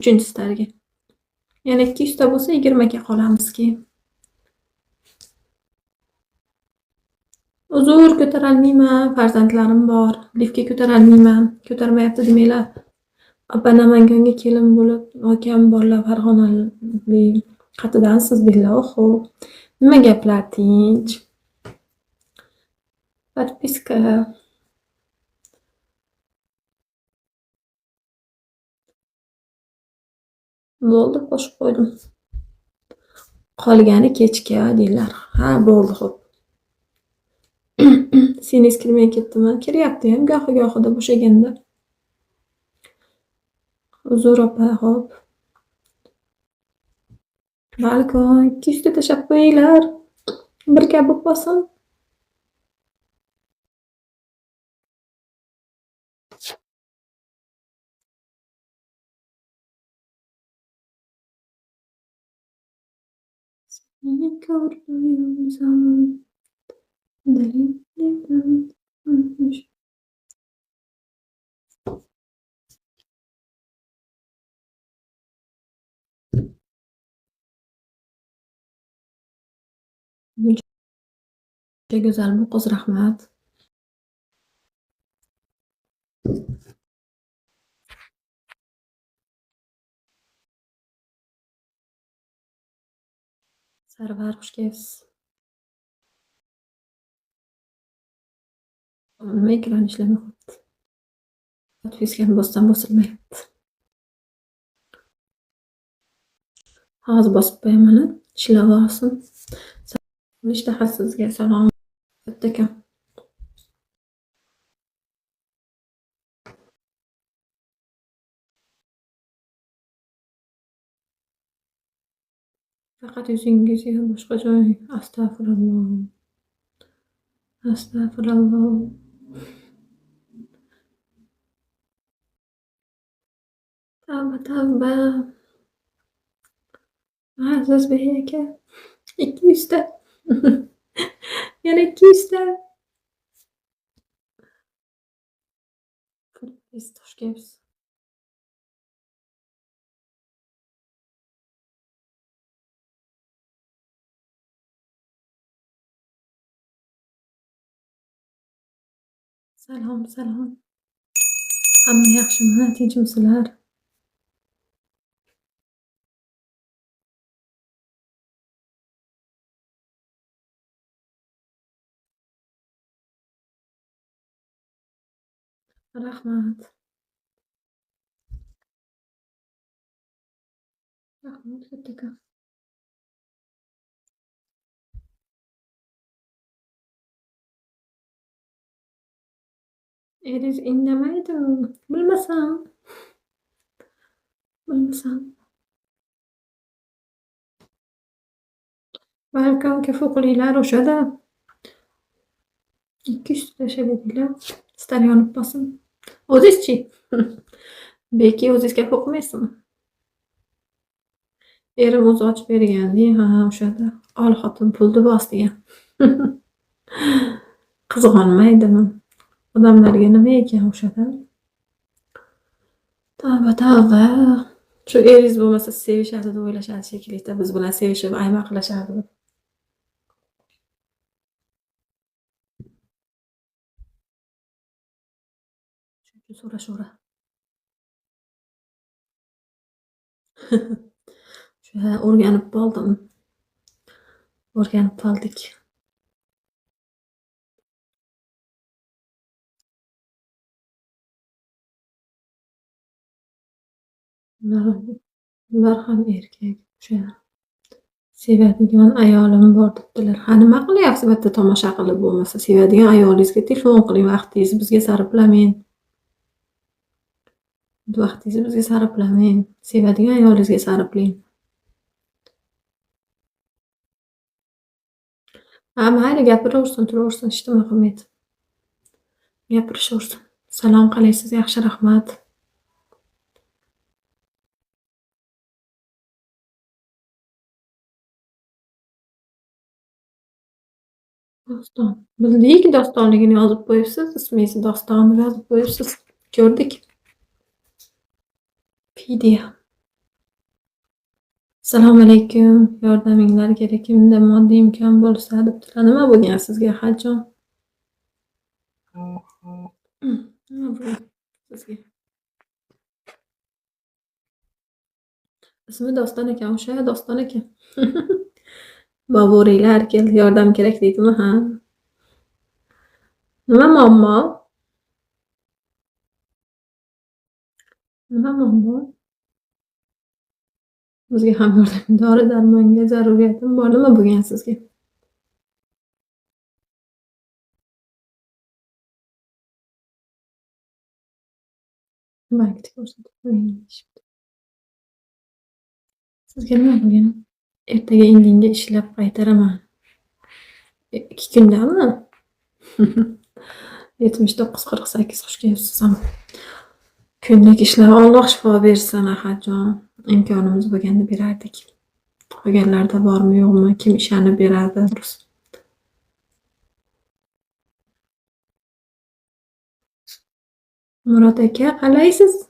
3-silarga. Yana 200 ta bo'lsa 20 ga qolamiz keyin. Uzr, ko'tarolmayman, farzandlarim bor. Liftga ko'tarolmayman. Ko'tarmayapti demanglar. Apa Namanganga kelin bo'lib, akam borlar Farg'onalik. Qayerdansiz deydilar. Oho. Nima gaplar tinch? Подписка. Bo'ldi, qo'shib qo'ydim. Qolgani kechga deydilar. Ha, bo'ldi, xo'p. Seningiz kirmay ketdimi? Kiryapti ham gohi-gohida bo'shaganda. Uzr opa, xo'p. Balkon 200 ta tashab qo'yinglar. Bir gap bo'lib qolsin. Seni ko'rdim zaman. Dilimdan unutmuş. Buncha go'zal bu qiz, rahmat. Sarvar, xush kelibsiz. Nima ekran ishlamayapti? Podpiskani bossam bosilmayapti. Hozir bosib qo'yaman, ishlavorsin. Ishtahasizga salom. Kattakon. Faqat yuzingiz ya, boshqa joy. Astag'firulloh. Astag'firulloh. Tavba. Azizbek aka. 200 ta. Yana 200 ta. Xush kelibsiz. Salom. Hamma yaxshimi? Tinchmisizlar? Rahmat. Kattakon. Eringiz indamaydi. Bilmasam. Balkon kafoqlilar o'shada. 200 ta tashlaydilar. Stal yonib qolsin. O'zingizchi? Beki o'zingiz kafoq qilmaysizmi? Erim o'zi ochib bergandi. Ha, o'shada. Ol xotin pulni bos degan. Qizg'onmaydimi? Odamlarga nima ekan o'shada? Tavba. Shu eringiz bo'lmasa sevishadi deb o'ylashadi shekilli. Biz bilan sevishib ayma qilishadi. Chunki so'ra. Shu o'rganib qoldim. O'rganib qoldik. Ular ham erkak. O'sha sevadigan ayolim bor debdilar. Ha, nima qilyapsiz? Bitta tomosha qilib bo'lmasa, sevadigan ayolingizga telefon qiling, vaqtingizni bizga sarflamang. Vaqtingizni bizga sarflamang. Sevadigan ayolingizga sarflang. Ha, mayli, gapiraversin, turaversin, hech nima qilmaydi. Gapirishaversin. Salom qalaysiz? Yaxshi, rahmat. Doston. Bildik, dostonligini yozib qo'yibsiz. Ismingizni Doston deb yozib qo'yibsiz. Ko'rdik. Pidiya. Assalomu alaykum. Yordaminglar kerak. Kimda moddiy imkon bo'lsa debdilar. Nima bo'lgan sizga Hajjon? Nima bo'lgan sizga? Ismi Doston ekan, o'sha Doston ekan. Boburiylar keldi, yordam kerak deydimi? Ha. Nima muammo? Nima muammo? Bizga ham yordam, dori-darmonga zaruriyatim bor. Nima bo'lgan sizga? Bankda ko'rsatib qo'ying deyishibdi. Sizga nima bo'lgan? Ertaga indinga ishlab qaytaraman. 2 kundami? 79-48 xush kelibsiz ham. Kunlik ishlar Alloh shifo bersin Ahadjon. Imkonimiz bo'lganda berardik. Qolganlarda bormi yo'qmi, kim ishonib beradi? Murod aka, qalaysiz?